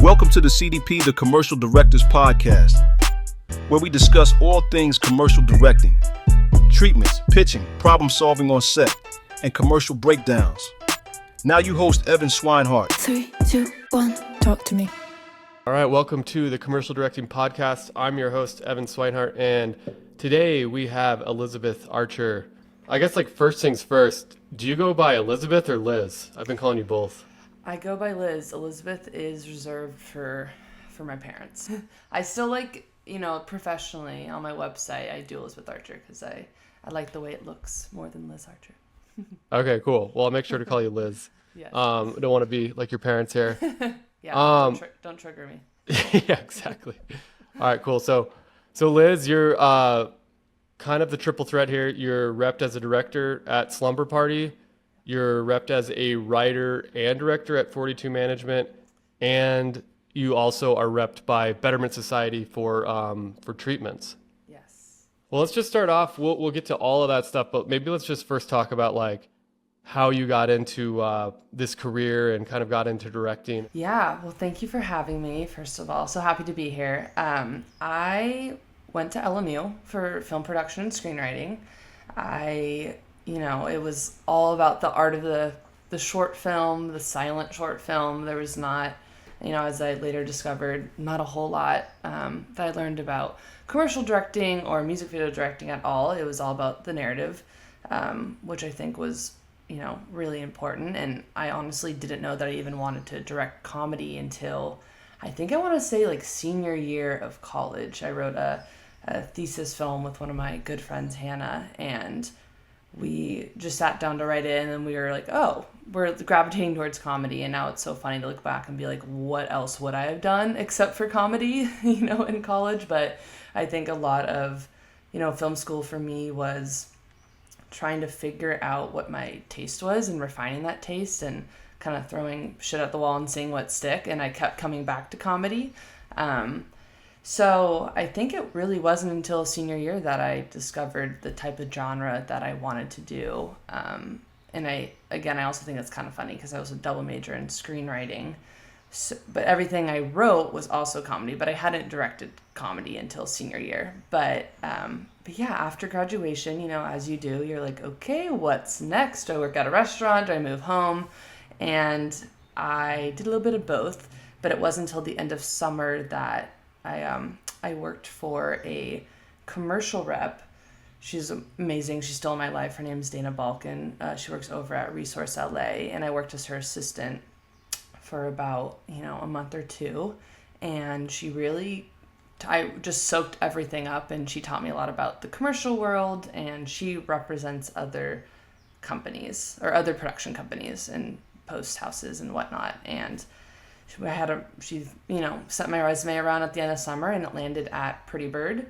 Welcome to the CDP, the Commercial Directors Podcast, where we discuss all things commercial directing, treatments, pitching, problem solving on set, and commercial breakdowns. Now you host Evan Swinehart. 3, 2, 1, talk to me. All right, welcome to the Commercial Directing Podcast. I'm your host, Evan Swinehart, and today we have Elizabeth Archer. I guess first things first, do you go by Elizabeth or Liz? I've been calling you both. I go by Liz. Elizabeth is reserved for my parents. I still professionally on my website, I do Elizabeth Archer because I like the way it looks more than Liz Archer. Okay, cool. Well, I'll make sure to call you Liz. Yes. I don't want to be like your parents here. Yeah, don't trigger me. Yeah, exactly. All right, cool. So Liz, you're kind of the triple threat here. You're repped as a director at Slumber Party. You're repped as a writer and director at 42 Management, and you also are repped by Betterment Society for treatments. Yes. Well, let's just start off. We'll get to all of that stuff, but maybe let's just first talk about how you got into this career and kind of got into directing. Yeah. Well, thank you for having me. First of all, so happy to be here. I went to LMU for film production and screenwriting. It was all about the art of the short film, the silent short film. There was not, as I later discovered, not a whole lot that I learned about commercial directing or music video directing at all. It was all about the narrative, which I think was, really important. And I honestly didn't know that I even wanted to direct comedy until I think I want to say senior year of college. I wrote a thesis film with one of my good friends, Hannah, and we just sat down to write it, and then we were we're gravitating towards comedy, and now it's so funny to look back and be like, what else would I have done except for comedy, in college? But I think a lot of, film school for me was trying to figure out what my taste was and refining that taste and kind of throwing shit at the wall and seeing what stick, and I kept coming back to comedy. So I think it really wasn't until senior year that I discovered the type of genre that I wanted to do. And I also think it's kind of funny because I was a double major in screenwriting. So, but everything I wrote was also comedy, but I hadn't directed comedy until senior year. But yeah, after graduation, as you do, you're like, okay, what's next? Do I work at a restaurant? Do I move home? And I did a little bit of both, but it wasn't until the end of summer that I worked for a commercial rep. She's amazing. She's still in my life. Her name's Dana Balkan. She works over at Resource LA, and I worked as her assistant for about, a month or two. And I just soaked everything up, and she taught me a lot about the commercial world, and she represents other companies or other production companies and post houses and whatnot. And she sent my resume around at the end of summer, and it landed at Pretty Bird,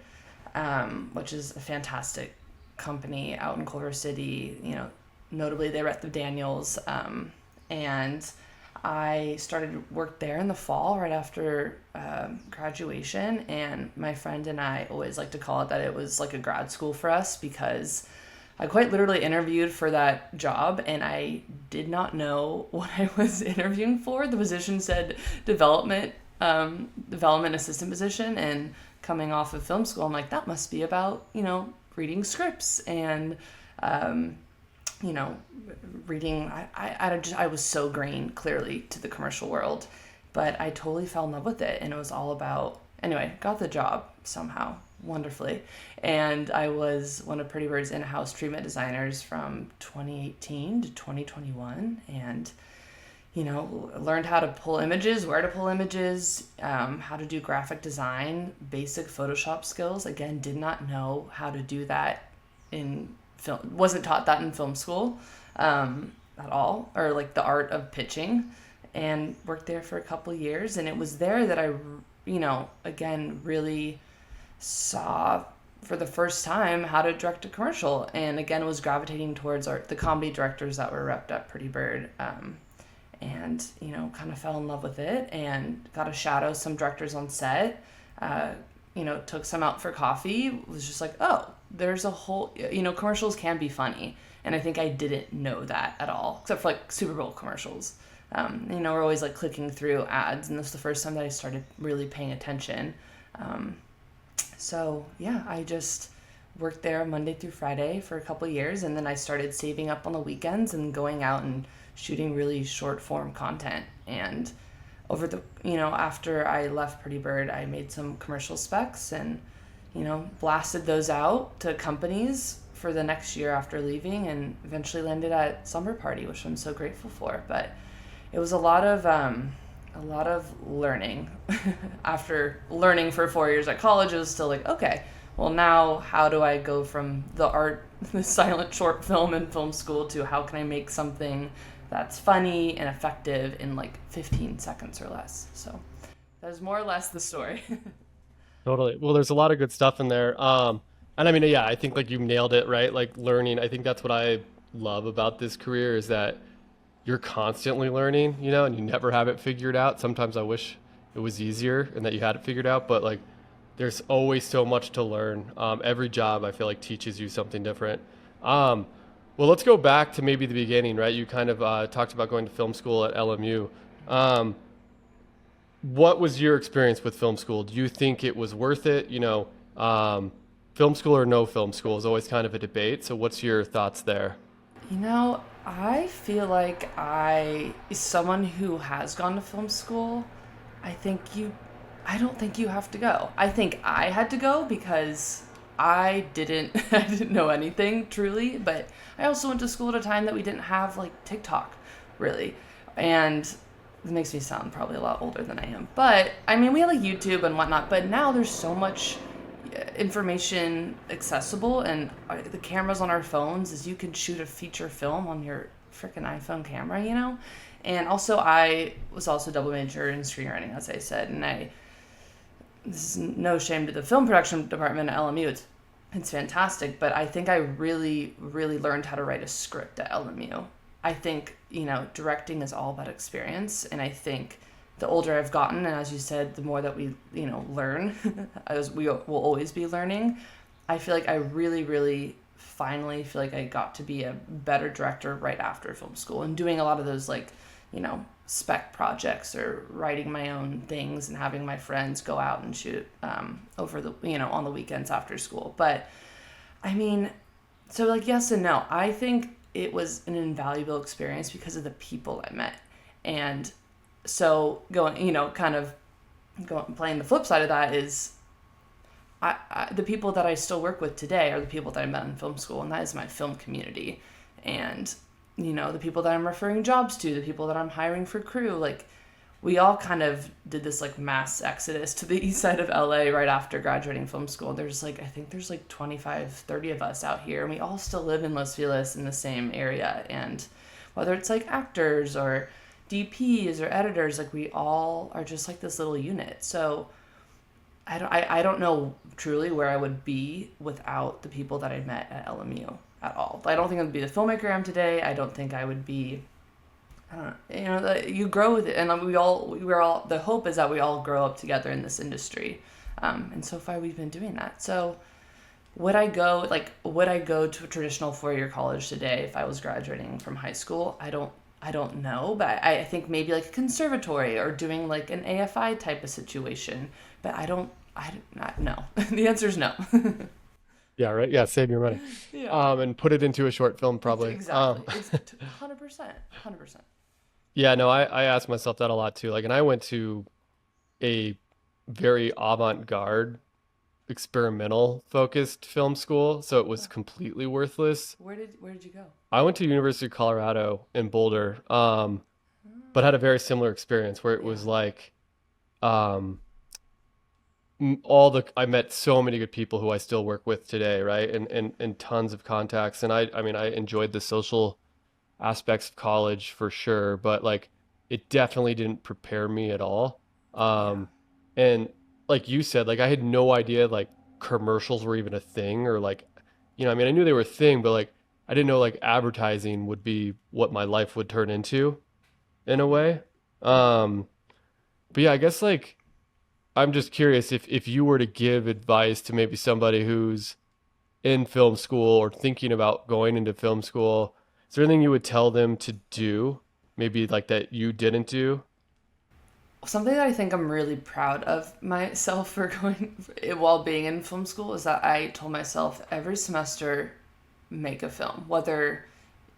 which is a fantastic company out in Culver City. Notably they rep the Daniels, and I started work there in the fall right after graduation. And my friend and I always like to call it that it was like a grad school for us, because I quite literally interviewed for that job, and I did not know what I was interviewing for. The position said development assistant position, and coming off of film school, I'm like, that must be about, reading scripts and, reading. I was so green, clearly, to the commercial world, but I totally fell in love with it, and it was all about, anyway, got the job somehow. Wonderfully. And I was one of Pretty Bird's in-house treatment designers from 2018 to 2021, and learned how to pull images, where to pull images, how to do graphic design, basic Photoshop skills. Again, did not know how to do that in film, wasn't taught that in film school at all, or the art of pitching, and worked there for a couple of years. And it was there that I again really saw for the first time how to direct a commercial, and again was gravitating towards the comedy directors that were repped at Pretty Bird, and kind of fell in love with it, and got to shadow some directors on set, took some out for coffee, was just like, oh, there's a whole, commercials can be funny, and I think I didn't know that at all, except for Super Bowl commercials. We're always like clicking through ads, and this is the first time that I started really paying attention. So yeah, I just worked there Monday through Friday for a couple of years, and then I started saving up on the weekends and going out and shooting really short form content. And after I left Pretty Bird, I made some commercial specs and, blasted those out to companies for the next year after leaving, and eventually landed at Slumber Party, which I'm so grateful for. But it was a lot of learning. After learning for 4 years at college, it was still like, okay, well, now how do I go from the silent short film in film school to how can I make something that's funny and effective in like 15 seconds or less? So that is more or less the story. Totally. Well, there's a lot of good stuff in there. And I mean, yeah, I think like you nailed it, right? Like learning. I think that's what I love about this career is that you're constantly learning, and you never have it figured out. Sometimes I wish it was easier and that you had it figured out, but like there's always so much to learn. Every job I feel like teaches you something different. Well, let's go back to maybe the beginning, right? You kind of talked about going to film school at LMU. What was your experience with film school? Do you think it was worth it? Film school or no film school is always kind of a debate. So what's your thoughts there? I feel like someone who has gone to film school, I don't think you have to go. I think I had to go because I didn't I didn't know anything truly, but I also went to school at a time that we didn't have like TikTok really. And it makes me sound probably a lot older than I am. But I mean, we had like YouTube and whatnot, but now there's so much information accessible, and the cameras on our phones is you can shoot a feature film on your freaking iPhone camera. And also I was also double major in screenwriting, as I said, and this is no shame to the film production department at LMU. It's fantastic, but I think I really, really learned how to write a script at LMU. I think, directing is all about experience, and I think the older I've gotten, and as you said, the more that we, learn, as we will always be learning, I feel like I really, really finally feel like I got to be a better director right after film school and doing a lot of those spec projects or writing my own things and having my friends go out and shoot over the, on the weekends after school. But I mean, so yes and no. I think it was an invaluable experience because of the people I met. And so playing the flip side of that is the people that I still work with today are the people that I met in film school, and that is my film community. And, the people that I'm referring jobs to, the people that I'm hiring for crew, we all kind of did this mass exodus to the east side of LA right after graduating film school. There's I think there's 25, 30 of us out here, and we all still live in Los Feliz in the same area. And whether it's actors or DPs or editors, we all are just this little unit. So I don't know truly where I would be without the people that I met at LMU at all. I don't think I would be the filmmaker I am today. I don't think I would be, I don't know, you grow with it, and we're all, the hope is that we all grow up together in this industry. And so far we've been doing that. So would I go to a traditional 4-year college today if I was graduating from high school? I don't know, but I think maybe a conservatory or doing an AFI type of situation. But I don't know. The answer is no. Yeah, right. Yeah, save your money. Yeah. And put it into a short film probably. Exactly. It's 100%. Yeah, no, I ask myself that a lot too. And I went to a very avant-garde, experimental focused film school, so it was completely worthless. Where did you go? I went to University of Colorado in Boulder, but had a very similar experience where it was um, I met so many good people who I still work with today, right? And tons of contacts. And I mean, I enjoyed the social aspects of college for sure, but it definitely didn't prepare me at all. And like you said, I had no idea commercials were even a thing, or I mean, I knew they were a thing, but I didn't know advertising would be what my life would turn into in a way. But yeah, I guess I'm just curious if you were to give advice to maybe somebody who's in film school or thinking about going into film school, is there anything you would tell them to do maybe like that you didn't do? Something that I think I'm really proud of myself for going while being in film school is that I told myself every semester make a film. Whether,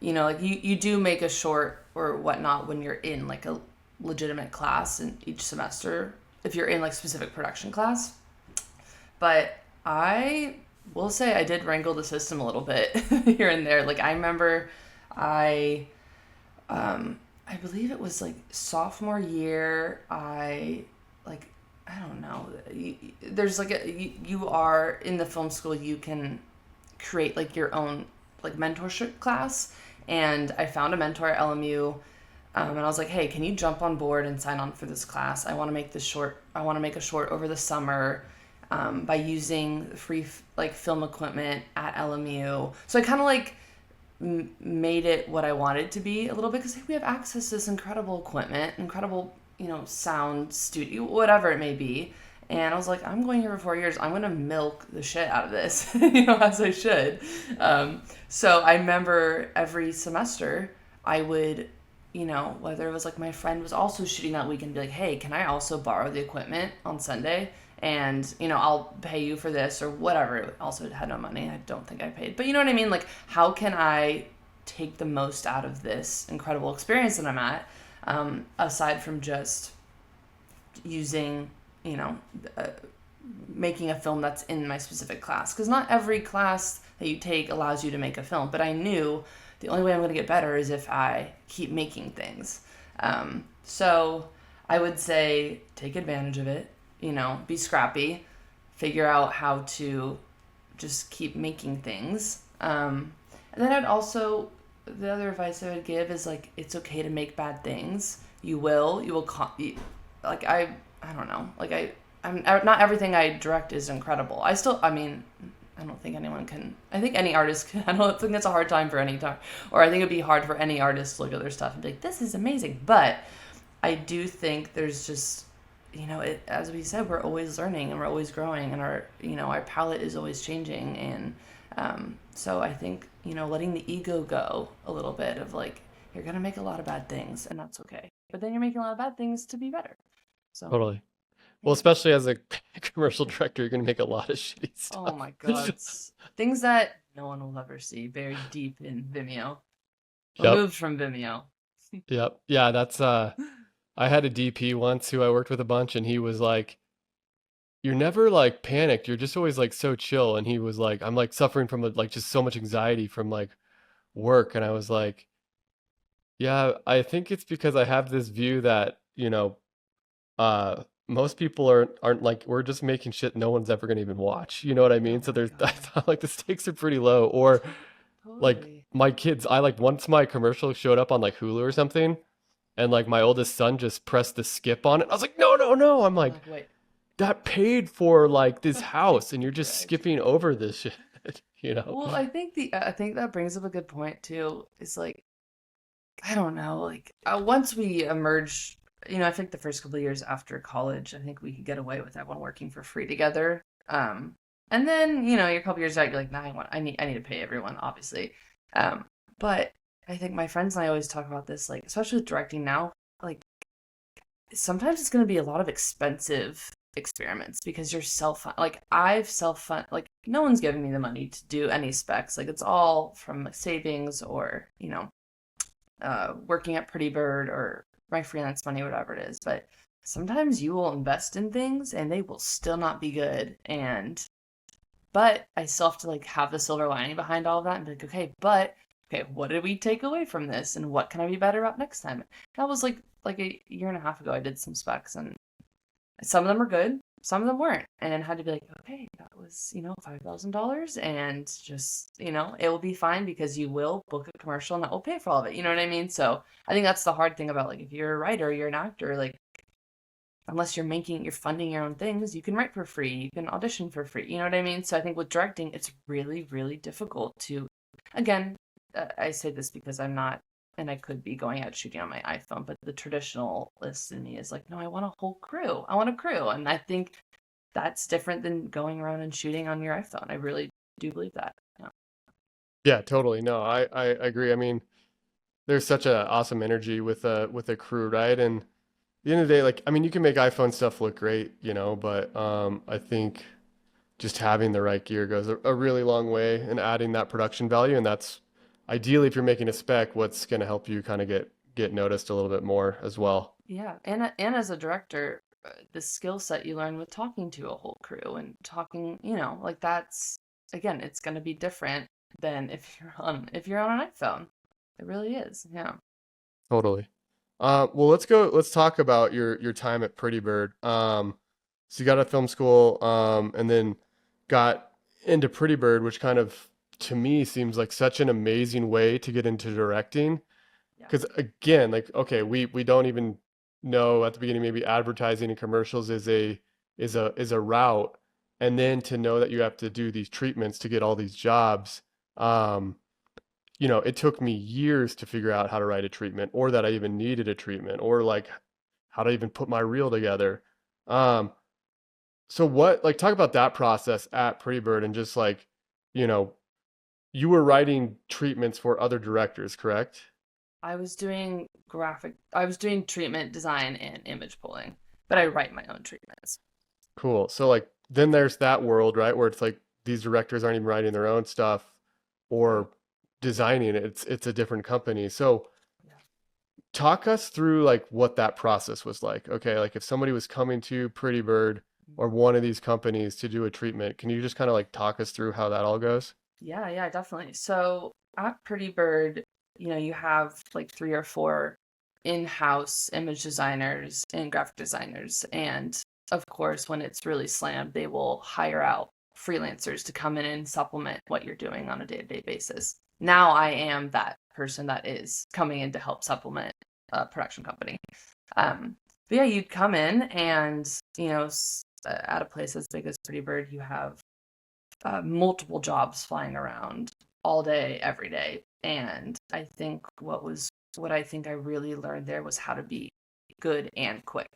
like you do make a short or whatnot when you're in like a legitimate class in each semester, if you're in like specific production class. But I will say I did wrangle the system a little bit here and there. Like I remember I I believe it was like sophomore year. I don't know. There's like you are in the film school. You can create like your own like mentorship class, and I found a mentor at LMU, and I was like, hey, can you jump on board and sign on for this class? I want to make this short. I want to make a short over the summer. By using free like film equipment at LMU. So I kind of like made it what I wanted to be a little bit because we have access to this incredible equipment, incredible, sound studio, whatever it may be. And I was like, I'm going here for 4 years. I'm going to milk the shit out of this, as I should. So I remember every semester I would, whether it was like my friend was also shooting that weekend, be like, hey, can I also borrow the equipment on Sunday? And, I'll pay you for this or whatever. Also had no money. I don't think I paid. But you know what I mean? Like, how can I take the most out of this incredible experience that I'm at, aside from just using, making a film that's in my specific class? Because not every class that you take allows you to make a film. But I knew the only way I'm going to get better is if I keep making things. So I would say take advantage of it. Be scrappy, figure out how to just keep making things. And then the other advice I would give is like, it's okay to make bad things. You will, like, I don't know, like I'm not everything I direct is incredible. I don't think anyone can, I think any artist can, I don't think that's a hard time for any time, or I think it'd be hard for any artist to look at their stuff and be like, this is amazing. But I do think there's just, as we said, we're always learning and we're always growing, and our palette is always changing. And so I think, letting the ego go a little bit of like, you're going to make a lot of bad things and that's okay. But then you're making a lot of bad things to be better. So Totally. Well, especially as a commercial director, you're going to make a lot of shitty stuff. oh my God. Things that no one will ever see, buried deep in Vimeo. Removed from Vimeo. Yep. Yeah, that's I had a DP once who I worked with a bunch, and he was like, you're never like panicked. You're just always like so chill. And he was like, I'm like suffering from like just so much anxiety from like work. And I was like, yeah, I think it's because I have this view that, most people aren't like, we're just making shit no one's ever gonna even watch. You know what I mean? So there's, I thought like the stakes are pretty low. Or like Totally. my kids, I like once my commercial showed up on like Hulu or something, and like my oldest son just pressed the skip on it. I was like, no, no, no. I'm like, Wait. that paid for like this house, and you're just skipping over this shit, Well, I think that brings up a good point too. It's like, I don't know, like once we emerge, I think the first couple of years after college, I think we could get away with everyone working for free together. And then, you're a couple years out, you're like, nah, I need to pay everyone, obviously. But I think my friends and I always talk about this, like, especially with directing now, like, sometimes it's going to be a lot of expensive experiments because you're I've self-fund, like, no one's giving me the money to do any specs. Like, it's all from savings or, working at Pretty Bird or my freelance money, whatever it is. But sometimes you will invest in things and they will still not be good. But I still have to like have the silver lining behind all of that and be like, okay, what did we take away from this? And what can I be better about next time? That was like a year and a half ago. I did some specs and some of them were good, some of them weren't. And then had to be like, okay, that was, $5,000 and just, it will be fine because you will book a commercial and that will pay for all of it. You know what I mean? So I think that's the hard thing about like, if you're a writer, you're an actor, like, unless you're funding your own things, you can write for free, you can audition for free. You know what I mean? So I think with directing, it's really, really difficult to, again, I say this because I'm not, and I could be going out shooting on my iPhone, but the traditionalist in me is like, no, I want a whole crew. I want a crew. And I think that's different than going around and shooting on your iPhone. I really do believe that. Yeah. Yeah, totally. No, I agree. I mean, there's such a awesome energy with a crew, right? And at the end of the day, like, I mean, you can make iPhone stuff look great, but I think just having the right gear goes a really long way in adding that production value. And that's ideally, if you're making a spec, what's going to help you kind of get noticed a little bit more as well. Yeah, and as a director, the skill set you learn with talking to a whole crew and talking, like that's again, it's going to be different than if you're on an iPhone. It really is. Yeah. Totally. Well, let's talk about your time at Pretty Bird. So you got out of film school, and then got into Pretty Bird, which kind of to me seems like such an amazing way to get into directing. Yeah. Because again, like, okay, we don't even know at the beginning, maybe advertising and commercials is a route, and then to know that you have to do these treatments to get all these jobs. It took me years to figure out how to write a treatment, or that I even needed a treatment, or like how to even put my reel together. Um, so like, talk about that process at Pretty Bird, and just like, you know, you were writing treatments for other directors, correct? I was doing treatment design and image pulling, but I write my own treatments. Cool. So like, then there's that world, right, where it's like these directors aren't even writing their own stuff or designing it. It's a different company. So Yeah. talk us through like what that process was like. Okay, like if somebody was coming to Pretty Bird or one of these companies to do a treatment, can you just kind of like talk us through how that all goes? Yeah, definitely. So at Pretty Bird, you have like three or four in-house image designers and graphic designers. And of course, when it's really slammed, they will hire out freelancers to come in and supplement what you're doing on a day-to-day basis. Now I am that person that is coming in to help supplement a production company. But yeah, you'd come in and, at a place as big as Pretty Bird, you have multiple jobs flying around all day, every day. And I think what I think I really learned there was how to be good and quick.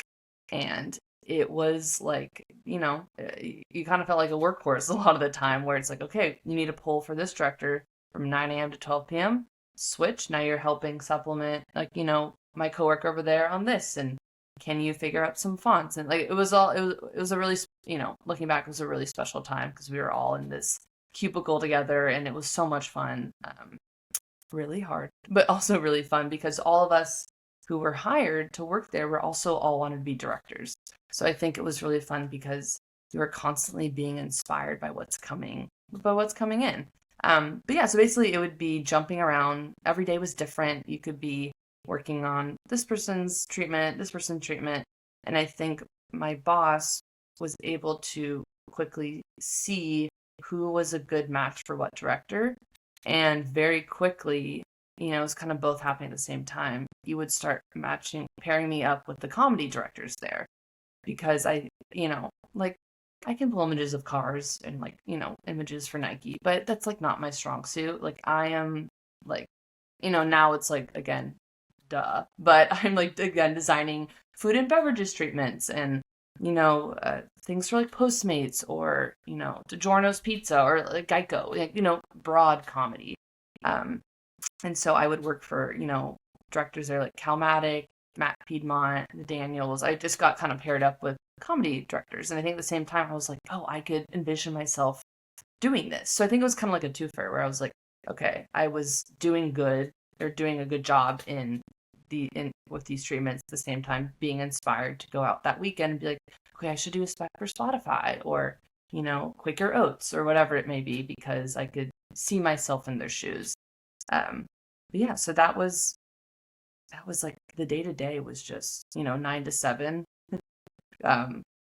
And it was like, you kind of felt like a workhorse a lot of the time, where it's like, okay, you need to pull for this director from 9 a.m. to 12 p.m. Switch. Now you're helping supplement, like, my coworker over there on this. And can you figure out some fonts? And like, it was a really, looking back, it was a really special time because we were all in this cubicle together, and it was so much fun. Really hard, but also really fun, because all of us who were hired to work there were also all wanted to be directors. So I think it was really fun because you were constantly being inspired by what's coming in. But yeah, so basically it would be jumping around. Every day was different. You could be working on this person's treatment, this person's treatment. And I think my boss was able to quickly see who was a good match for what director. And very quickly, it was kind of both happening at the same time. You would start pairing me up with the comedy directors there, because like, I can pull images of cars and like, images for Nike, but that's like not my strong suit. Like I am like, now it's like, again, duh, but I'm like, again, designing food and beverages treatments and, things for like Postmates or, DiGiorno's Pizza or like Geico, like, broad comedy. And so I would work for, directors there like Calmatic, Matt Piedmont, the Daniels. I just got kind of paired up with comedy directors. And I think at the same time, I was like, oh, I could envision myself doing this. So I think it was kind of like a twofer, where I was like, okay, I was doing good or doing a good job with these treatments, at the same time being inspired to go out that weekend and be like, okay, I should do a spec for Spotify or, Quaker Oats or whatever it may be, because I could see myself in their shoes. But yeah, so that was like the day to day was just, 9 to 7,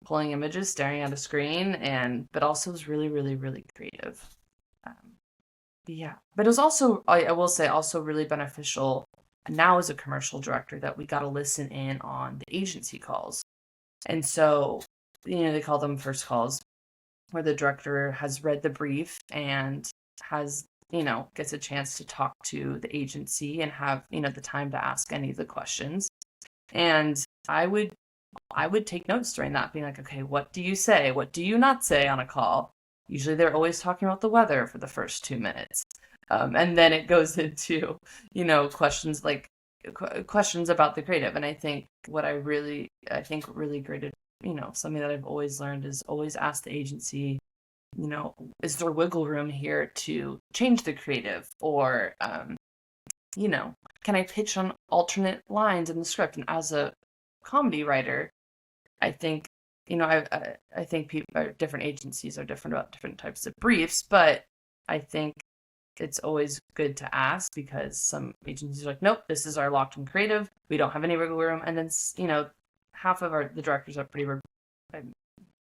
pulling images, staring at a screen, but also was really, really, really creative. Yeah, but it was also, I will say, also really beneficial now as a commercial director, that we got to listen in on the agency calls. And so, they call them first calls, where the director has read the brief and has, gets a chance to talk to the agency and have, the time to ask any of the questions. And I would take notes during that, being like, okay, what do you say? What do you not say on a call? Usually they're always talking about the weather for the first 2 minutes. And then it goes into, questions like questions about the creative. And I think really great, something that I've always learned is always ask the agency, is there wiggle room here to change the creative? Or, can I pitch on alternate lines in the script? And as a comedy writer, I think, I think different agencies are different about different types of briefs, but I think it's always good to ask, because some agencies are like, nope, this is our locked in creative. We don't have any wiggle room. And then, half of the directors are I'm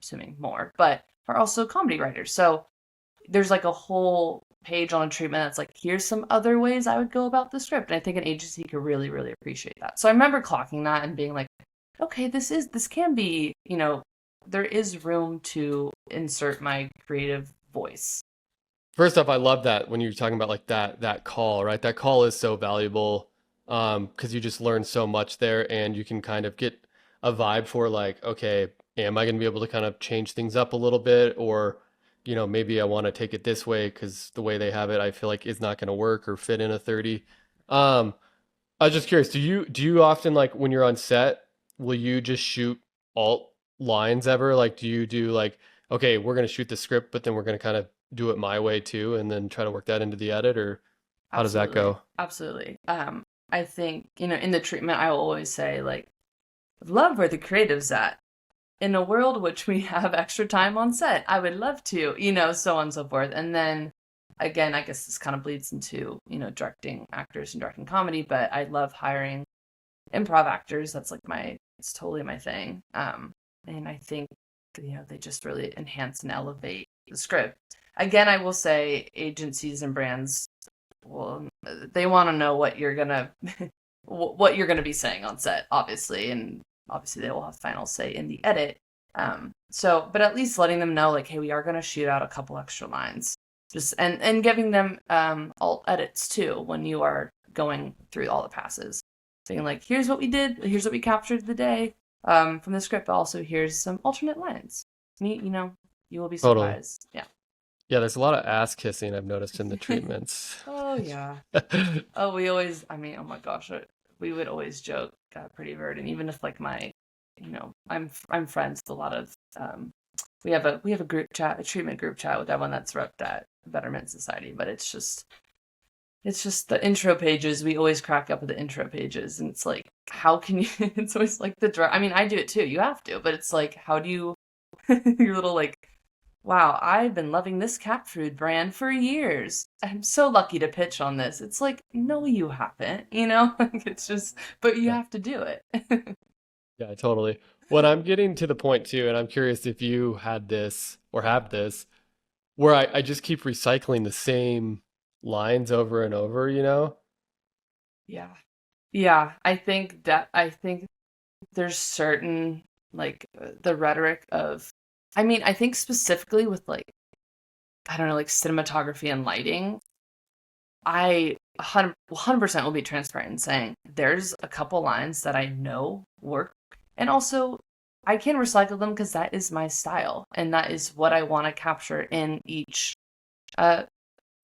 assuming more, but are also comedy writers. So there's like a whole page on a treatment that's like, here's some other ways I would go about the script. And I think an agency could really, really appreciate that. So I remember clocking that and being like, okay, this can be, there is room to insert my creative voice. First off, I love that when you're talking about like that call, right? That call is so valuable, because you just learn so much there, and you can kind of get a vibe for like, okay, am I going to be able to kind of change things up a little bit, or maybe I want to take it this way because the way they have it, I feel like is not going to work or fit in a 30. I was just curious, do you often, like when you're on set, will you just shoot alt lines ever? Like, do you do like, okay, we're going to shoot the script, but then we're going to kind of do it my way too, and then try to work that into the edit, or how does that go? Absolutely. I think, in the treatment, I will always say, like, love where the creative's at. In a world which we have extra time on set, I would love to, so on and so forth. And then, again, I guess this kind of bleeds into, directing actors and directing comedy, but I love hiring improv actors. That's like it's totally my thing. And I think, they just really enhance and elevate the script. Again, I will say agencies and brands, well, they want to know what you're gonna be saying on set, obviously, and obviously they will have final say in the edit. But at least letting them know, like, hey, we are gonna shoot out a couple extra lines, just and giving them alt edits too when you are going through all the passes, saying like, here's what we did, here's what we captured today from the script, but also here's some alternate lines. You will be surprised. Totally. Yeah, there's a lot of ass kissing I've noticed in the treatments. Oh, yeah. Oh, oh my gosh, we would always joke, Pretty Bird, and even if like I'm friends with a lot of, we have a group chat, a treatment group chat with everyone that's repped at Betterment Society, but it's just the intro pages. We always crack up with the intro pages, and it's like, how can you, it's always like I do it too, you have to, but it's like, how do you, your little like, wow, I've been loving this cat food brand for years. I'm so lucky to pitch on this. It's like, no, you haven't, it's just, but you have to do it. Yeah, totally. When I'm getting to the point too, and I'm curious if you had this or have this, where I just keep recycling the same lines over and over, Yeah. Yeah. I think there's certain, like, the rhetoric of, I think specifically with like, I don't know, like cinematography and lighting, I 100% will be transparent in saying there's a couple lines that I know work. And also, I can recycle them because that is my style. And that is what I want to capture in each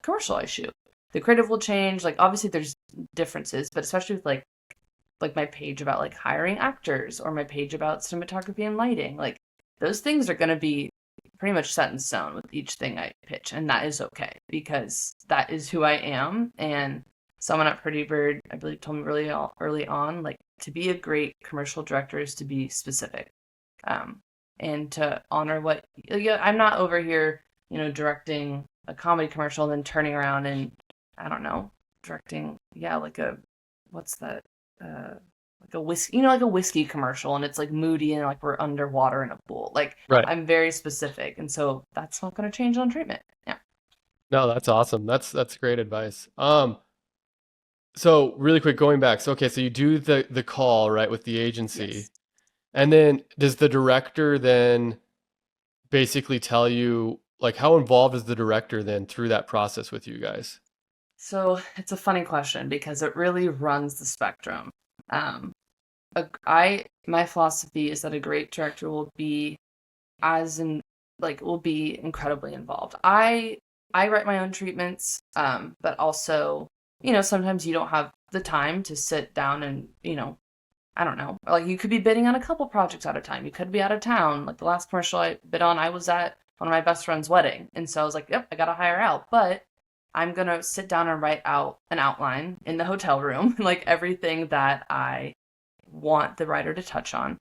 commercial I shoot. The creative will change. Like, obviously, there's differences, but especially with like my page about like hiring actors, or my page about cinematography and lighting, like, those things are going to be pretty much set in stone with each thing I pitch. And that is okay, because that is who I am. And someone at Pretty Bird, I believe, told me really early on, like, to be a great commercial director is to be specific, and to honor what, I'm not over here, directing a comedy commercial and then turning around and, I don't know, directing, like what's that, like a whiskey, like a whiskey commercial, and it's like moody and like we're underwater in a pool. Like, Right. I'm very specific, and so that's not going to change on treatment. Yeah. No, that's awesome. That's great advice. So really quick, going back. So okay, so you do the call, right, with the agency. Yes. And then does the director then basically tell you, like, how involved is the director then through that process with you guys? So it's a funny question because it really runs the spectrum. My philosophy is that a great director will be will be incredibly involved. I I write my own treatments, but also, sometimes you don't have the time to sit down and, I don't know, like you could be bidding on a couple projects at a time. You could be out of town. Like the last commercial I bid on, I was at one of my best friend's wedding. And so I was like, yep, I got to hire out. But I'm going to sit down and write out an outline in the hotel room, like everything that I want the writer to touch on.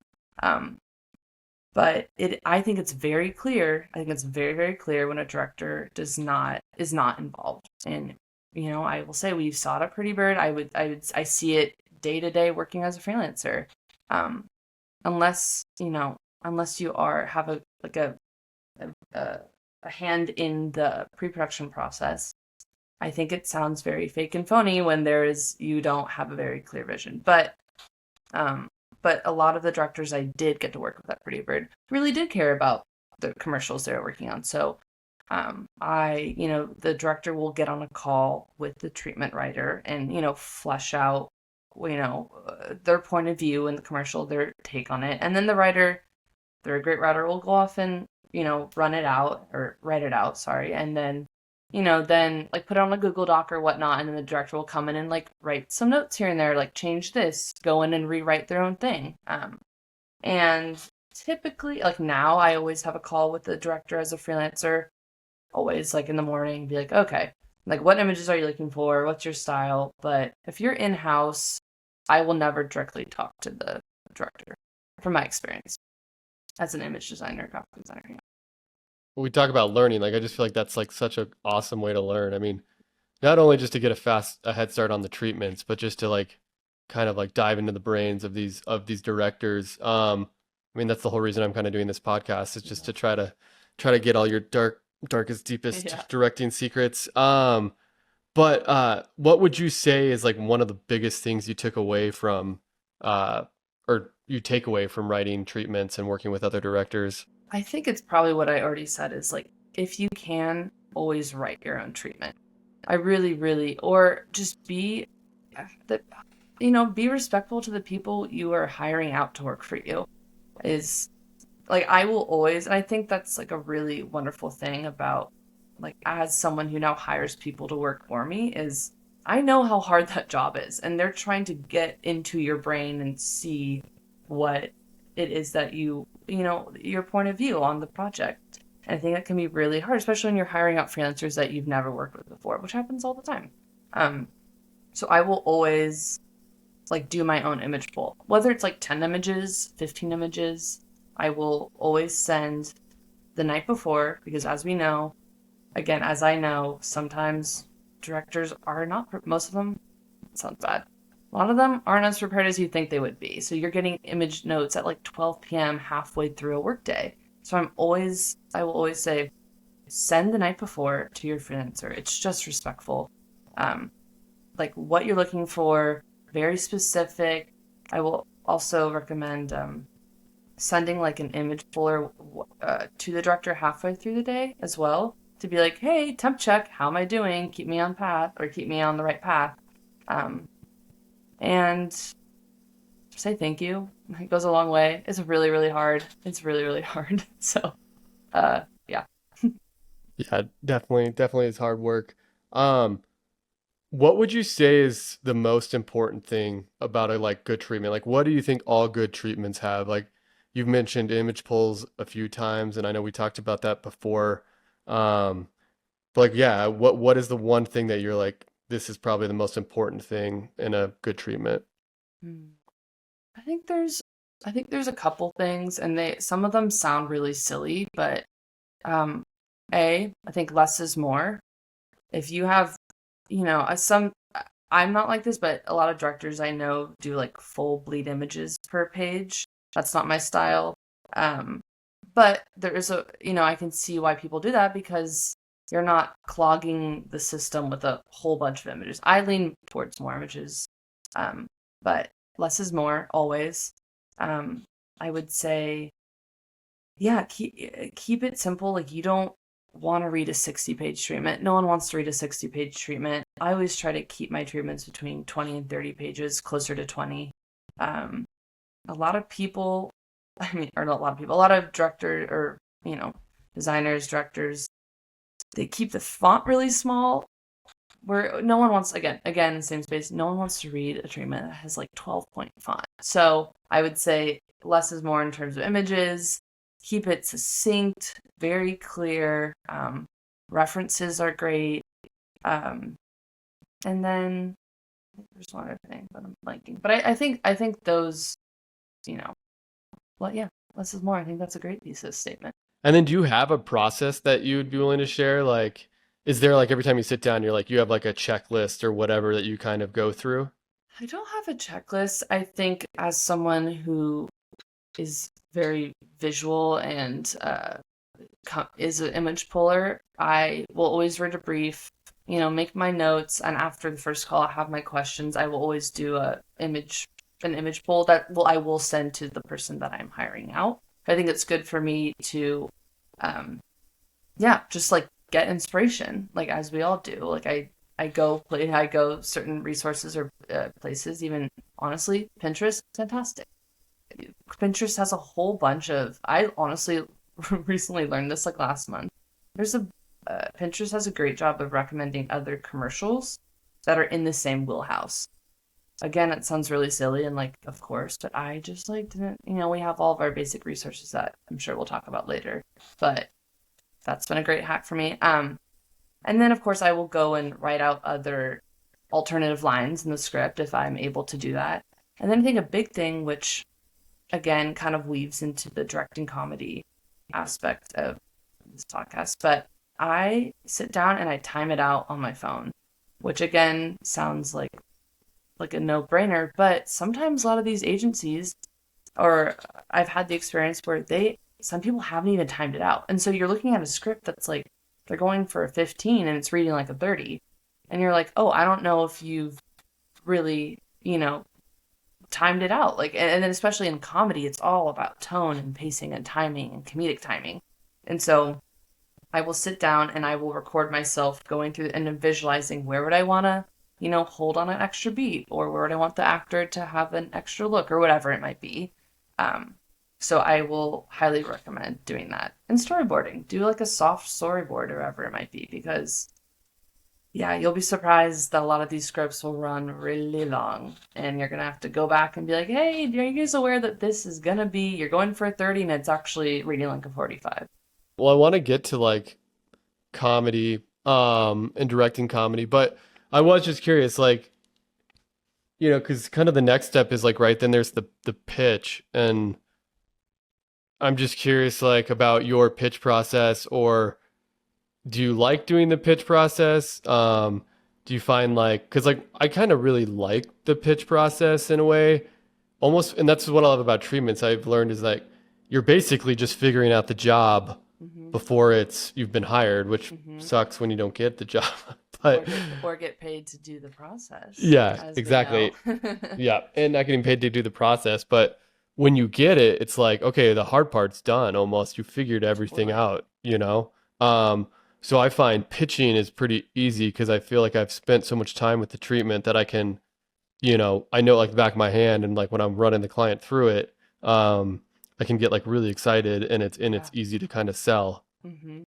But I think it's very clear. I think it's very, very clear when a director is not involved. And, I will say we saw it at Pretty Bird. I see it day to day working as a freelancer. Unless you have a hand in the pre-production process, I think it sounds very fake and phony when you don't have a very clear vision. But a lot of the directors I did get to work with at Pretty Bird really did care about the commercials they were working on. So the director will get on a call with the treatment writer and, flesh out, their point of view in the commercial, their take on it. And then the writer, they're a great writer, will go off and, run it out or write it out, sorry. And then, then like put it on a Google Doc or whatnot. And then the director will come in and like write some notes here and there, like change this, go in and rewrite their own thing. And typically, like now I always have a call with the director as a freelancer, always like in the morning, be like, okay, like what images are you looking for? What's your style? But if you're in-house, I will never directly talk to the director from my experience as an image designer, graphic designer. Yeah. When we talk about learning, like I just feel like that's like such an awesome way to learn. I mean, not only just to get a head start on the treatments, but just to like kind of like dive into the brains of these directors. I mean, that's the whole reason I'm kind of doing this podcast, is just to try to get all your darkest, deepest directing secrets. But what would you say is like one of the biggest things you took away from or you take away from writing treatments and working with other directors? I think it's probably what I already said, is like, if you can, always write your own treatment. I really, really, or just be respectful to the people you are hiring out to work for you. Is like, I will always, and I think that's like a really wonderful thing about, like, as someone who now hires people to work for me, is I know how hard that job is, and they're trying to get into your brain and see what it is that your point of view on the project. And I think that can be really hard, especially when you're hiring out freelancers that you've never worked with before, which happens all the time. So I will always like do my own image pool, whether it's like 10 images, 15 images. I will always send the night before, because as I know, sometimes directors are not, most of them, sounds bad, a lot of them aren't as prepared as you think they would be. So you're getting image notes at like 12 p.m. halfway through a workday. So I will always say, send the night before to your freelancer. It's just respectful. Like what you're looking for, very specific. I will also recommend sending like an image puller to the director halfway through the day as well, to be like, hey, temp check, how am I doing? Keep me on path, or keep me on the right path. And say thank you. It goes a long way. It's really, really hard. It's really, really hard. So, yeah. Yeah, definitely is hard work. What would you say is the most important thing about a like good treatment? Like, what do you think all good treatments have? Like, you've mentioned image pulls a few times, and I know we talked about that before. But like, yeah, what is the one thing that you're like, this is probably the most important thing in a good treatment? I think there's a couple things, and some of them sound really silly, but I think less is more. If you have, I'm not like this, but a lot of directors I know do like full bleed images per page. That's not my style. But there is I can see why people do that, because you're not clogging the system with a whole bunch of images. I lean towards more images, but less is more always. I would say, yeah, keep it simple. Like, you don't want to read a 60-page treatment. No one wants to read a 60-page treatment. I always try to keep my treatments between 20 and 30 pages, closer to 20. A lot of people, or not a lot of people, a lot of directors or, designers, directors, they keep the font really small, where no one wants, again, same space, no one wants to read a treatment that has like 12-point font. So I would say less is more in terms of images. Keep it succinct, very clear. References are great. And then there's one other thing, but I'm blanking. But I think those, less is more. I think that's a great thesis statement. And then do you have a process that you would be willing to share? Like, is there like every time you sit down, you're like, you have like a checklist or whatever that you kind of go through? I don't have a checklist. I think as someone who is very visual and is an image puller, I will always read a brief, make my notes, and after the first call, I have my questions. I will always do an image pull that I will send to the person that I'm hiring out. I think it's good for me to, just like get inspiration, like as we all do. Like I go certain resources or places. Even honestly, Pinterest, fantastic. Pinterest has a whole bunch of. I honestly recently learned this like last month. Pinterest has a great job of recommending other commercials that are in the same wheelhouse. Again, it sounds really silly and like, of course, but I just like didn't, we have all of our basic resources that I'm sure we'll talk about later, but that's been a great hack for me. And then of course I will go and write out other alternative lines in the script if I'm able to do that. And then I think a big thing, which again kind of weaves into the directing comedy aspect of this podcast, but I sit down and I time it out on my phone, which again sounds like a no-brainer, but sometimes a lot of these agencies, or I've had the experience where some people haven't even timed it out. And so you're looking at a script that's like, they're going for a 15 and it's reading like a 30. And you're like, oh, I don't know if you've really, timed it out. Like, and then especially in comedy, it's all about tone and pacing and timing and comedic timing. And so I will sit down and I will record myself going through and visualizing where would I want to, hold on an extra beat, or where would I want the actor to have an extra look, or whatever it might be. So I will highly recommend doing that. And storyboarding, do like a soft storyboard or whatever it might be, because you'll be surprised that a lot of these scripts will run really long, and you're going to have to go back and be like, hey, are you guys aware that this is going to be, you're going for a 30 and it's actually reading like a 45. Well, I want to get to like comedy, and directing comedy, but I was just curious, like, because kind of the next step is like, right, then there's the pitch, and I'm just curious, like, about your pitch process, or do you like doing the pitch process? Do you find like, because like I kind of really like the pitch process in a way, almost, and that's what I love about treatments. I've learned is like you're basically just figuring out the job before you've been hired, which sucks when you don't get the job. But or get paid to do the process. Yeah, exactly. Yeah, and not getting paid to do the process, but when you get it, it's like, okay, the hard part's done almost. You figured everything out, So I find pitching is pretty easy because I feel like I've spent so much time with the treatment that I can, I know like the back of my hand, and like when I'm running the client through it, I can get like really excited, and it's easy to kind of sell. And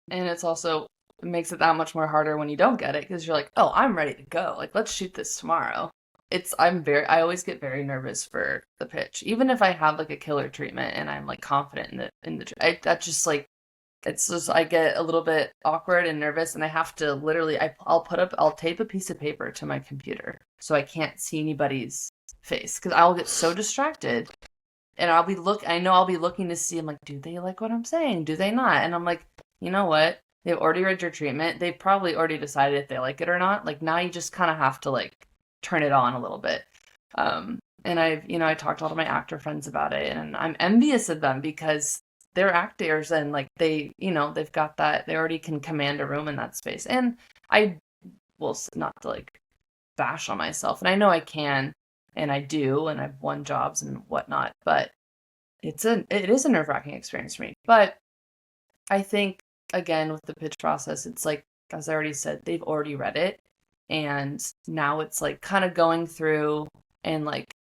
it's also, it makes it that much more harder when you don't get it, because you're like, oh, I'm ready to go. Like, let's shoot this tomorrow. I always get very nervous for the pitch, even if I have like a killer treatment and I'm like confident I get a little bit awkward and nervous, and I have to literally, I'll tape a piece of paper to my computer so I can't see anybody's face, because I'll get so distracted, and I'll be looking to see, I'm like, do they like what I'm saying? Do they not? And I'm like, you know what? They've already read your treatment. They've probably already decided if they like it or not. Like, now you just kind of have to like turn it on a little bit. And I talked to a lot of my actor friends about it, and I'm envious of them because they're actors, and like they've got that, they already can command a room in that space. And I will, not to like bash on myself, and I know I can, and I do, and I've won jobs and whatnot, but it is a nerve-wracking experience for me. But I think, again, with the pitch process, it's like, as I already said, they've already read it, and now it's like kind of going through and like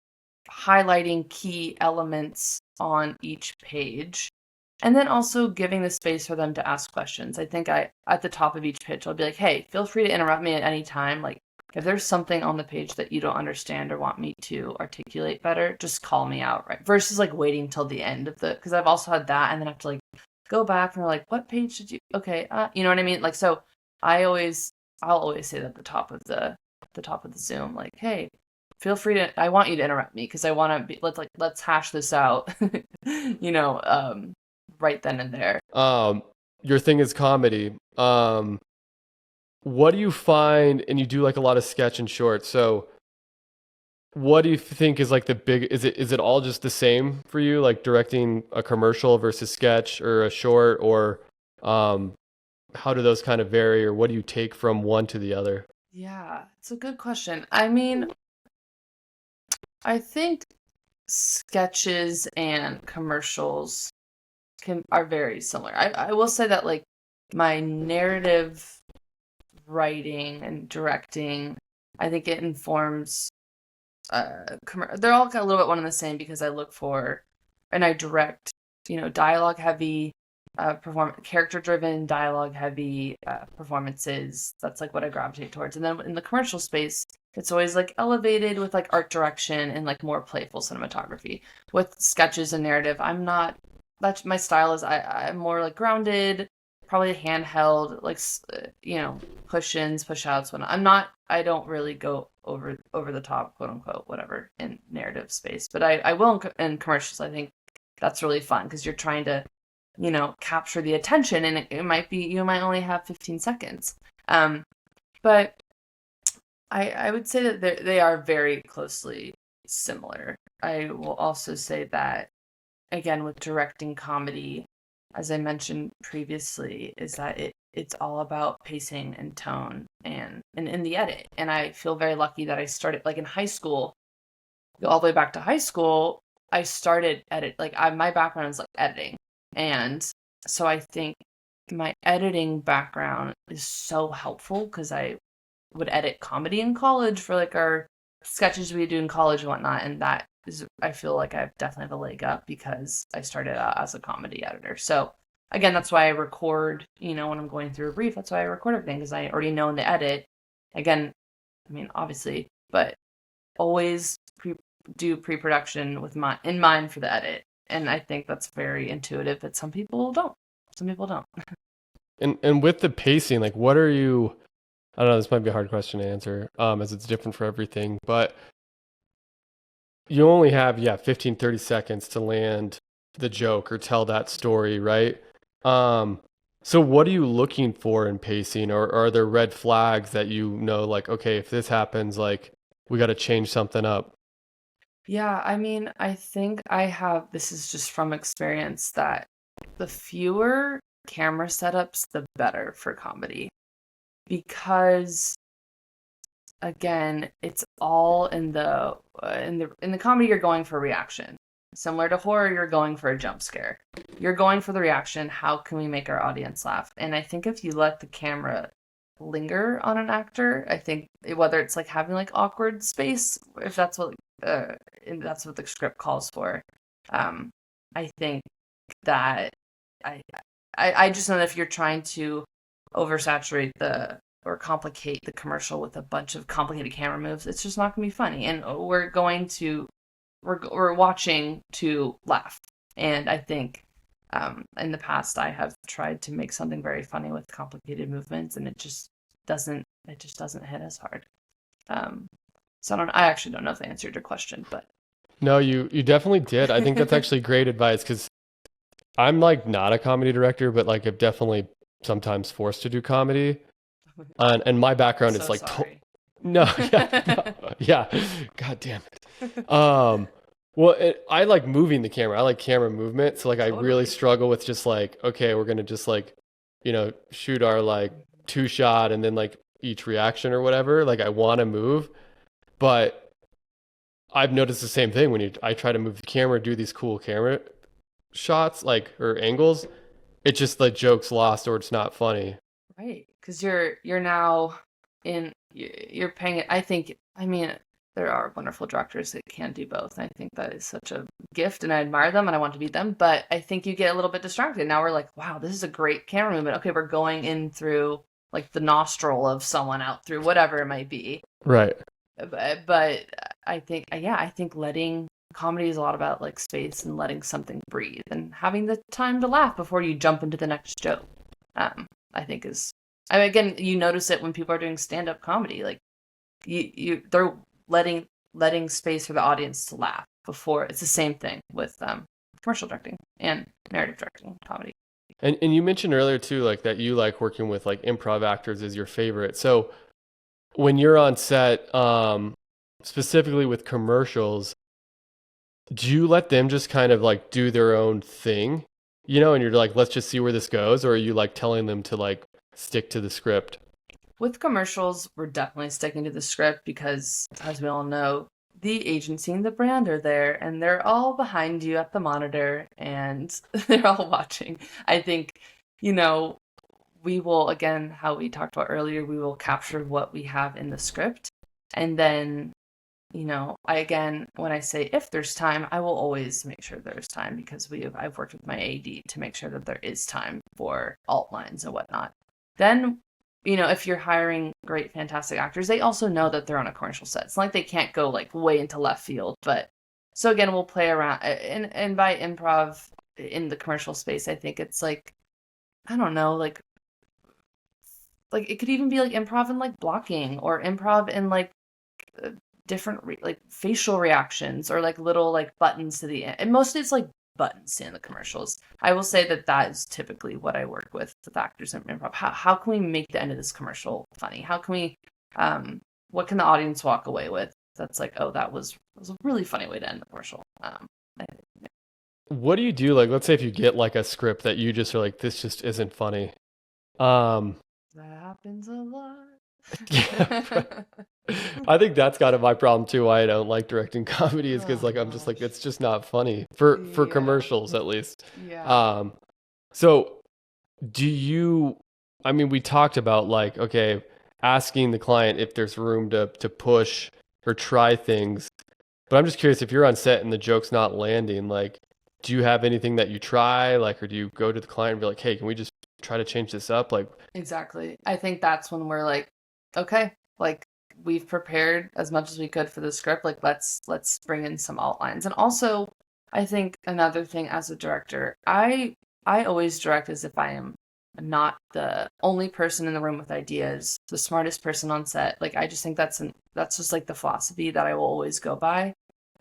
highlighting key elements on each page And then also giving the space for them to ask questions. I think at the top of each pitch, I'll be like, hey, feel free to interrupt me at any time. Like, if there's something on the page that you don't understand or want me to articulate better, just call me out, right? Versus like waiting till the end of because I've also had that and then have to like go back and they're like, what page did you, okay, you know what I mean? Like, so I'll always say that at the top of the Zoom, like, hey, feel free to, I want you to interrupt me because I want to be, let's hash this out, you know, right then and there. Your thing is comedy. What do you find, and you do like a lot of sketch and short, so what do you think is like is it all just the same for you, like directing a commercial versus sketch or a short, or how do those kind of vary, or what do you take from one to the other? Yeah, it's a good question. I mean, I think sketches and commercials are very similar. I will say that like my narrative writing and directing, I think it informs they're all kind of a little bit one and the same because I look for and I direct, you know, dialogue heavy character driven dialogue heavy performances. That's like what I gravitate towards. And then in the commercial space, it's always like elevated with like art direction and like more playful cinematography. With sketches and narrative, I'm not, that's my style is I'm more like grounded, probably handheld, like, you know, push-ins, push-outs. When I don't really go over the top, quote unquote, whatever, in narrative space. But I will in commercials. I think that's really fun because you're trying to, you know, capture the attention, and it might be, you might only have 15 seconds. But I would say that they are very closely similar. I will also say that, again, with directing comedy, as I mentioned previously, is that it's all about pacing and tone and in the edit. And I feel very lucky that I started like in high school, all the way back to high school, I started my background is like editing. And so I think my editing background is so helpful because I would edit comedy in college for like our sketches we do in college and whatnot. And that is, I feel like I definitely have a leg up because I started out as a comedy editor. So again, that's why I record, you know, when I'm going through a brief, that's why I record everything because I already know in the edit. Again, I mean, obviously, but always do pre-production with in mind for the edit. And I think that's very intuitive, but some people don't. And with the pacing, like what are you, I don't know, this might be a hard question to answer, as it's different for everything, but you only have 15, 30 seconds to land the joke or tell that story, right? So what are you looking for in pacing, or are there red flags that you know, like, okay, if this happens, like we got to change something up? Yeah, I mean, I think this is just from experience, that the fewer camera setups, the better for comedy. Because again, it's all in the comedy, you're going for reaction. Similar to horror, you're going for a jump scare. You're going for the reaction. How can we make our audience laugh? And I think if you let the camera linger on an actor, I think whether it's like having like awkward space, if that's what the script calls for, I think that I just know that if you're trying to oversaturate or complicate the commercial with a bunch of complicated camera moves, it's just not going to be funny. And we're watching to laugh. And I think in the past I have tried to make something very funny with complicated movements, and it just doesn't hit as hard. So I actually don't know if I answered your question, but no, you definitely did. I think that's actually great advice, because I'm like not a comedy director, but like I've definitely sometimes forced to do comedy, and my background is like yeah, god damn it. Well, I like moving the camera. I like camera movement. So like I really struggle with just like, okay, we're going to just like, you know, shoot our like 2-shot and then like each reaction or whatever. Like I want to move, but I've noticed the same thing when I try to move the camera, do these cool camera shots, like, or angles, it just like joke's lost or it's not funny. Right. Cause you're now you're paying it. I mean, there are wonderful directors that can do both. And I think that is such a gift, and I admire them and I want to be them. But I think you get a little bit distracted. Now we're like, wow, this is a great camera movement. Okay, we're going in through like the nostril of someone, out through whatever it might be. Right. But I think, I think letting comedy is a lot about like space and letting something breathe and having the time to laugh before you jump into the next joke. I think is, I mean, again, you notice it when people are doing stand-up comedy, like they're letting space for the audience to laugh before. It's the same thing with commercial directing and narrative directing comedy. And you mentioned earlier too, like that you like working with like improv actors is your favorite. So when you're on set, specifically with commercials, do you let them just kind of like do their own thing, you know, and you're like, let's just see where this goes? Or are you like telling them to like stick to the script? With commercials, we're definitely sticking to the script because, as we all know, the agency and the brand are there and they're all behind you at the monitor and they're all watching. I think, you know, we will, again, how we talked about earlier, we will capture what we have in the script. And then, you know, when I say if there's time, I will always make sure there's time because I've worked with my AD to make sure that there is time for alt lines and whatnot. Then, you know, if you're hiring great, fantastic actors, they also know that they're on a commercial set. It's like they can't go like way into left field. But so again, we'll play around. And by improv in the commercial space, I think it's like, I don't know, like it could even be like improv in like blocking or improv in like different like facial reactions or like little like buttons to the end. And mostly it's like buttons in the commercials. I will say that is typically what I work with actors in improv. How can we make the end of this commercial funny? How can we what can the audience walk away with that's like, oh, that was a really funny way to end the commercial. What do you do, like let's say if you get like a script that you just are like, this just isn't funny? That happens a lot. Yeah, I think that's kind of my problem too. Why I don't like directing comedy is because like I'm just like, it's just not funny for commercials at least. Yeah. So do you, I mean, we talked about like, okay, asking the client if there's room to push or try things, but I'm just curious if you're on set and the joke's not landing, like, do you have anything that you try, like, or do you go to the client and be like, hey, can we just try to change this up? Like, exactly. I think that's when we're like, okay, like we've prepared as much as we could for the script. Like let's bring in some outlines. And also, I think another thing as a director, I always direct as if I am not the only person in the room with ideas, the smartest person on set. Like I just think that's just like the philosophy that I will always go by.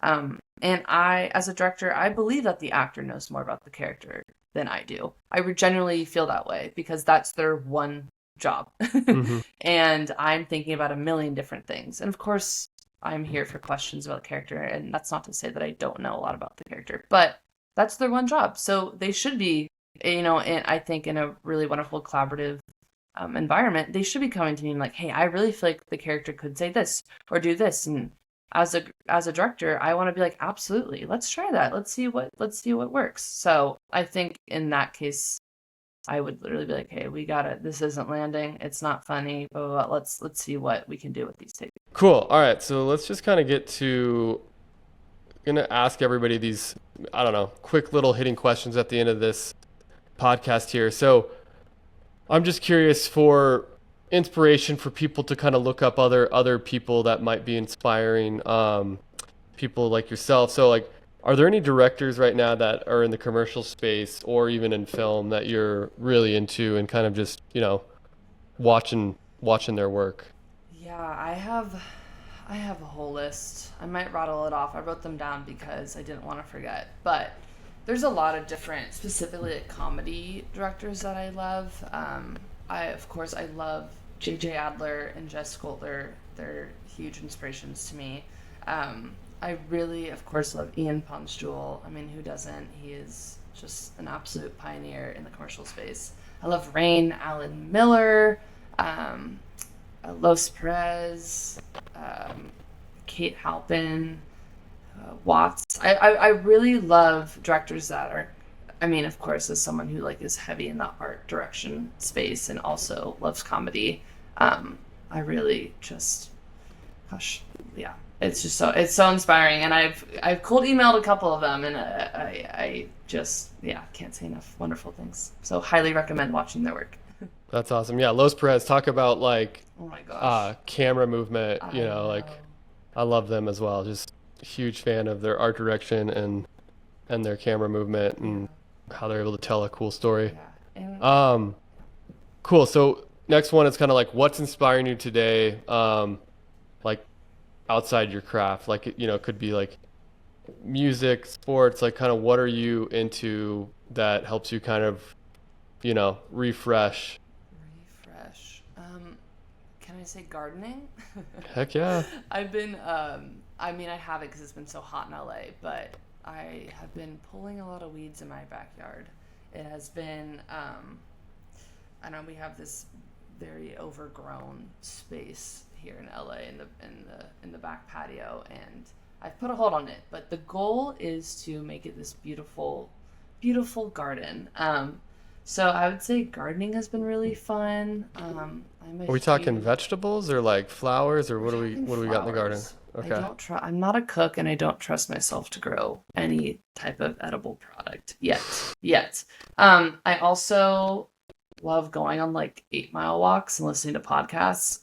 And I, as a director, I believe that the actor knows more about the character than I do. I would genuinely feel that way because that's their one job. mm-hmm. And I'm thinking about a million different things. And of course, I'm here for questions about the character. And that's not to say that I don't know a lot about the character, but that's their one job. So they should be, you know, and I think in a really wonderful collaborative environment, they should be coming to me like, hey, I really feel like the character could say this or do this. And as a director, I want to be like, absolutely, let's try that. Let's see what works. So I think in that case, I would literally be like, hey, we got it. This isn't landing. It's not funny. Blah, blah, blah. Let's see what we can do with these takes. Cool. All right. So let's just kind of get to, I'm going to ask everybody these, I don't know, quick little hitting questions at the end of this podcast here. So I'm just curious for inspiration for people to kind of look up other people that might be inspiring, people like yourself. So like, are there any directors right now that are in the commercial space or even in film that you're really into and kind of just, you know, watching their work? Yeah, I have a whole list. I might rattle it off. I wrote them down because I didn't want to forget. But there's a lot of different, specifically like comedy directors that I love. I love J.J. Adler and Jess Coulter. They're huge inspirations to me. I really, of course, love Ian Ponstuhl. I mean, who doesn't? He is just an absolute pioneer in the commercial space. I love Rain, Alan Miller, Los Perez, Kate Halpin, Watts. I really love directors that are, I mean, of course, as someone who like is heavy in the art direction space and also loves comedy, I really just, gosh, yeah. it's just it's so inspiring, and I've cold emailed a couple of them, and I just can't say enough wonderful things. So highly recommend watching their work. That's awesome. Yeah, Los Perez, talk about like Oh my gosh. camera movement. I You know, like know. I love them as well. Just huge fan of their art direction and their camera movement and how they're able to tell a cool story. Yeah. And Cool. So next one is kind of like what's inspiring you today, like outside your craft. Like it could be like music, sports. Like kind of what are you into that helps you kind of refresh. refresh. Can I say gardening? Heck yeah. I've been, I mean, I have it because it's been so hot in LA, but I have been pulling a lot of weeds in my backyard. It has been, I know we have this very overgrown space here in LA in the back patio, and I've put a hold on it. But the goal is to make it this beautiful, beautiful garden. So I would say gardening has been really fun. Are we talking vegetables or like flowers or what do we got in the garden? Okay. I'm not a cook, and I don't trust myself to grow any type of edible product yet. I also love going on like 8-mile walks and listening to podcasts.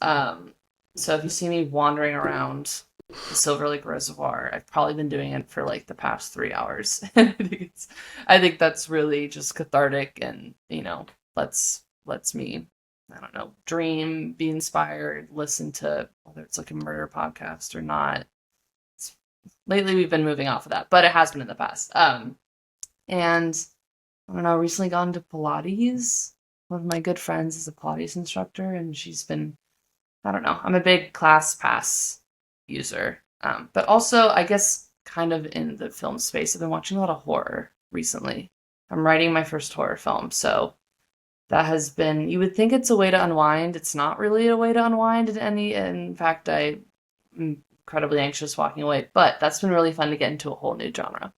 So if you see me wandering around the Silver Lake Reservoir, I've probably been doing it for like the past 3 hours. I think that's really just cathartic, and lets me, I don't know, dream, be inspired, listen to whether it's like a murder podcast or not. Lately we've been moving off of that, but it has been in the past. And I don't know, recently gone to Pilates. One of my good friends is a Pilates instructor, and she's been, I don't know, I'm a big class pass user. But also, I guess, kind of in the film space, I've been watching a lot of horror recently. I'm writing my first horror film, so that has been, you would think it's a way to unwind. It's not really a way to unwind in fact, I'm incredibly anxious walking away, but that's been really fun to get into a whole new genre.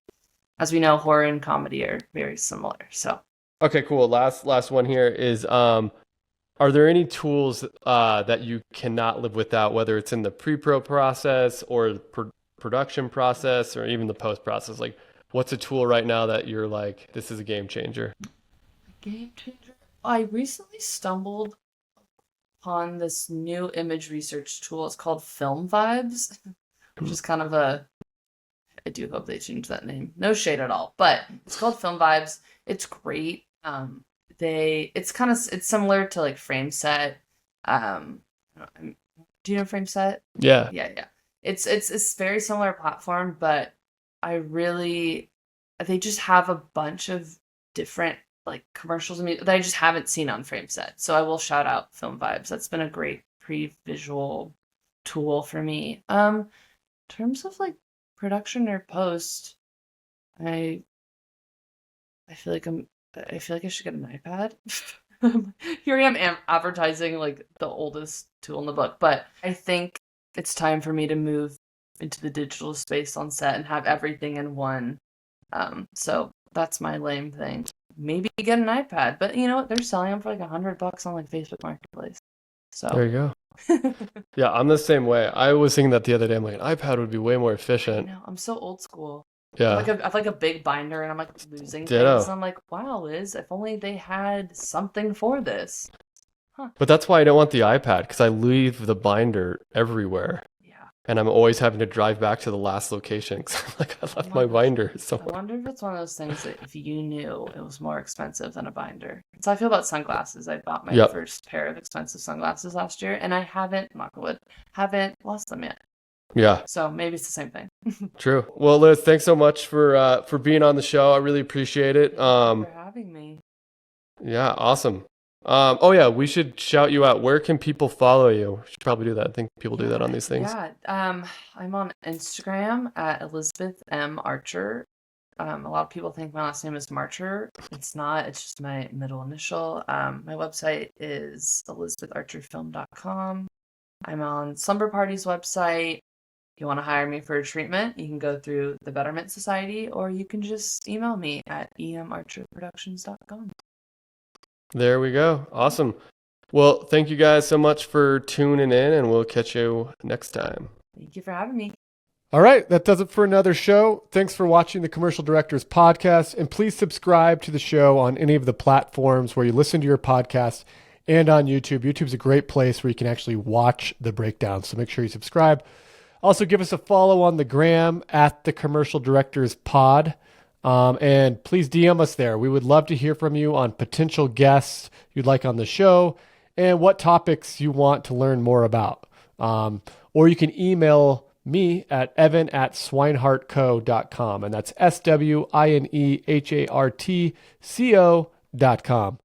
As we know, horror and comedy are very similar, so. Okay, cool. Last one here is are there any tools that you cannot live without, whether it's in the pre-pro process or the production process or even the post process? Like, what's a tool right now that you're like, this is a game changer? Game changer. I recently stumbled upon this new image research tool. It's called Film Vibes, which is kind of I do hope they change that name. No shade at all, but it's called Film Vibes. It's great. It's similar to like Frame Set. Do you know Frame Set? Yeah. Yeah. It's very similar platform, but they just have a bunch of different like commercials and that I just haven't seen on Frame Set. So I will shout out Film Vibes. That's been a great pre-visual tool for me. In terms of like production or post, I feel like I should get an iPad. Here I am advertising like the oldest tool in the book, but I think it's time for me to move into the digital space on set and have everything in one. So that's my lame thing. Maybe get an iPad, but you know what? They're selling them for like $100 on like Facebook Marketplace. So There you go. Yeah, I'm the same way. I was thinking that the other day. I'm like, an iPad would be way more efficient. No, I'm so old school. Yeah. I have like a big binder, and I'm like losing Ditto. things. And I'm like, wow, Liz, if only they had something for this. But that's why I don't want the iPad, because I leave the binder everywhere. Yeah. And I'm always having to drive back to the last location because I'm like, I left my binder I somewhere. wonder if it's one of those things that if you knew it was more expensive than a binder. So I feel about sunglasses. I bought my first pair of expensive sunglasses last year, and I haven't lost them yet. Yeah. So maybe it's the same thing. True. Well, Liz, thanks so much for being on the show. I really appreciate it. Thank you for having me. Yeah, awesome. Oh yeah, we should shout you out. Where can people follow you? We should probably do that. I think people do that on these things. Yeah. I'm on Instagram at Elizabeth M. Archer. A lot of people think my last name is Marcher. It's not. It's just my middle initial. My website is elizabetharcherfilm.com. I'm on Slumber Party's website. If you want to hire me for a treatment, you can go through the Betterment Society, or you can just email me at emarcherproductions.com. There we go. Awesome. Well, thank you guys so much for tuning in, and we'll catch you next time. Thank you for having me. All right, that does it for another show. Thanks for watching the Commercial Directors Podcast, and please subscribe to the show on any of the platforms where you listen to your podcast and on YouTube. YouTube's a great place where you can actually watch the breakdown, so make sure you subscribe. Also, give us a follow on the gram at the Commercial Directors Pod, and please DM us there. We would love to hear from you on potential guests you'd like on the show and what topics you want to learn more about. Or you can email me at evan@swinehartco.com, and that's SWINEHARTCO.com.